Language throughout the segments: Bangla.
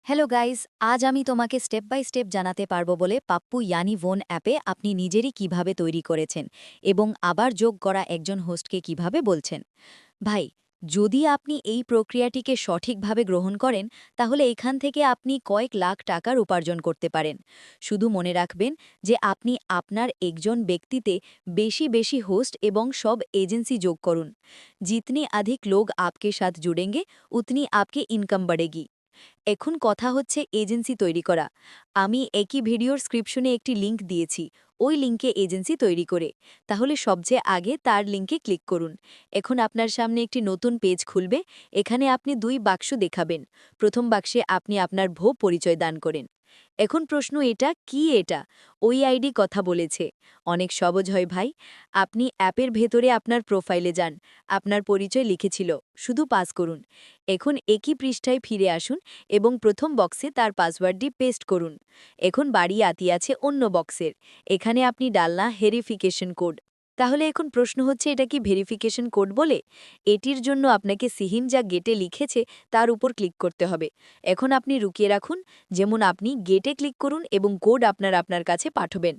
হ্যালো গাইস, আজ আমি তোমাকে স্টেপ বাই স্টেপ জানাতে পারবো বলে পাপ্পু ইয়ানি ভোন অ্যাপে আপনি নিজেরই কিভাবে তৈরি করেছেন এবং আবার যোগ করা একজন হোস্টকে কিভাবে বলছেন। ভাই, যদি আপনি এই প্রক্রিয়াটিকে সঠিকভাবে গ্রহণ করেন তাহলে এখান থেকে আপনি কয়েক লাখ টাকার উপার্জন করতে পারেন। শুধু মনে রাখবেন যে আপনি আপনার একজন ব্যক্তিতে বেশি বেশি হোস্ট এবং সব एजेंसी যোগ করুন। जितने अधिक लोग आपके साथ जुड़ेंगे उतनी आपकी इनकम बढ़ेगी। এখন কথা হচ্ছে এজেন্সি তৈরি করা। আমি একই ভিডিওর স্ক্রিপশনে একটি লিংক দিয়েছি, ওই লিংকে এজেন্সি তৈরি করে। তাহলে সবচেয়ে আগে তার লিংকে ক্লিক করুন। এখন আপনার সামনে একটি নতুন পেজ খুলবে। এখানে আপনি 2 বাক্স দেখাবেন। প্রথম বাক্সে আপনি আপনার পরিচয় দান করেন। এখন প্রশ্ন এটা কি এটা? ওই আইডি কথা বলেছে। অনেক সহজ হয় ভাই। আপনি অ্যাপের ভেতরে আপনার প্রোফাইলে যান। আপনার পরিচয় লিখেছিল, শুধু পাস করুন। এখন একই পৃষ্ঠায় ফিরে আসুন এবং প্রথম বক্সে তার পাসওয়ার্ডটি পেস্ট করুন। এখন বাড়ি আছে অন্য বক্সের। এখানে আপনি ডালনা ভেরিফিকেশন কোড। তাহলে এখন প্রশ্ন হচ্ছে এটা কি ভেরিফিকেশন কোড বলে? এটির জন্য আপনাকে সিহিম যা গেটে লিখেছে তার উপর ক্লিক করতে হবে। এখন আপনি রুকিয়ে রাখুন, যেমন আপনি গেটে ক্লিক করুন এবং কোড আপনার কাছে পাঠাবেন।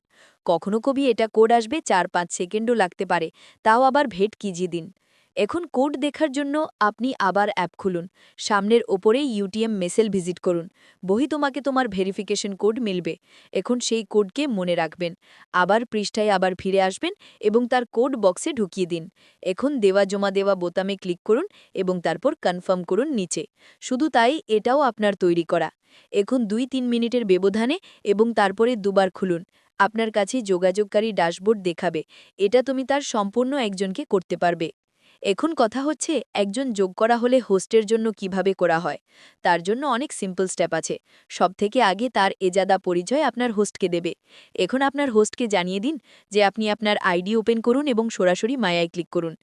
কখনো কবি এটা কোড আসবে 4-5 সেকেন্ডও লাগতে পারে, তাও আবার ভেট কিজিয়ে দিন। এখন কোড দেখার জন্য আপনি আবার অ্যাপ খুলুন। সামনের ওপরেই ইউটিএম মেসেল ভিজিট করুন। বহি তোমাকে তোমার ভেরিফিকেশন কোড মিলবে। এখন সেই কোডকে মনে রাখবেন। আবার পৃষ্ঠায় আবার ফিরে আসবেন এবং তার কোড বক্সে ঢুকিয়ে দিন। এখন দেওয়া জমা দেওয়া বোতামে ক্লিক করুন এবং তারপর কনফার্ম করুন নিচে। শুধু তাই, এটাও আপনার তৈরি করা। এখন 2-3 মিনিটের ব্যবধানে এবং তারপরে দুবার খুলুন। আপনার কাছে যোগাযোগকারী ড্যাশবোর্ড দেখাবে। এটা তুমি তার সম্পূর্ণ একজনকে করতে পারবে। এখন কথা হচ্ছে একজন যোগ করা হলে হোস্টের জন্য কিভাবে করা হয়। তার জন্য অনেক সিম্পল স্টেপ আছে। সবথেকে আগে তার এজাদা পরিচয় আপনার হোস্টকে দেবে। এখন আপনার হোস্টকে জানিয়ে দিন যে আপনি আপনার আইডি ওপেন করুন এবং সরাসরি মায়ায় ক্লিক করুন।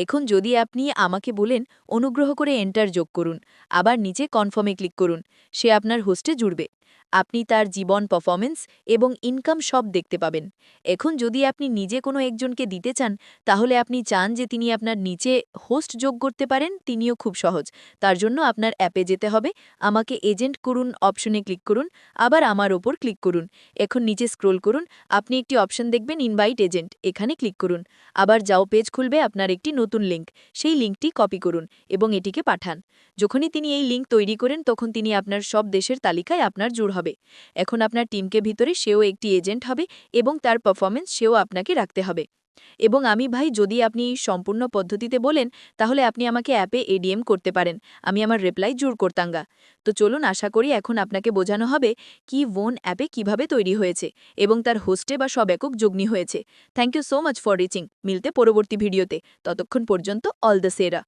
এখন যদি আপনি আমাকে বলেন অনুগ্রহ করে এন্টার যোগ করুন, আবার নিচে কনফার্মে ক্লিক করুন, সে আপনার হোস্টে জুড়বে। আপনি তার জীবন পারফরমেন্স এবং ইনকাম সব দেখতে পাবেন। এখন যদি আপনি নিজে কোনো একজনকে দিতে চান, তাহলে আপনি চান যে তিনি আপনার নিচে হোস্ট যোগ করতে পারেন, তিনিও খুব সহজ। তার জন্য আপনার অ্যাপে যেতে হবে, আমাকে এজেন্ট করুন অপশনে ক্লিক করুন, আবার আমার ওপর ক্লিক করুন। এখন নিচে স্ক্রোল করুন, আপনি একটি অপশন দেখবেন ইনভাইট এজেন্ট, এখানে ক্লিক করুন। আবার যাও পেজ খুলবে আপনার একটি নতুন লিঙ্ক, সেই লিঙ্কটি কপি করুন এবং এটিকে পাঠান। যখনই তিনি এই লিঙ্ক তৈরি করেন তখন তিনি আপনার সব দেশের তালিকায় আপনার জুড় হবে। এখন আপনার টিমকে ভিতরে সেও একটি এজেন্ট হবে এবং তার পারফরমেন্স সেও আপনাকে রাখতে হবে। এবং আমি ভাই, যদি আপনি এই সম্পূর্ণ পদ্ধতিতে বলেন তাহলে আপনি আমাকে অ্যাপে এডিএম করতে পারেন, আমি আমার রিপ্লাই জোর করতাঙ্গা। তো চলুন, আশা করি এখন আপনাকে বোঝানো হবে কি ভোন অ্যাপে কিভাবে তৈরি হয়েছে এবং তার হোস্টে বা সব একক যুগ্নি হয়েছে। Thank you so much for reaching. মিলতে পরবর্তী ভিডিওতে। ততক্ষণ পর্যন্ত অল দ্য সেরা।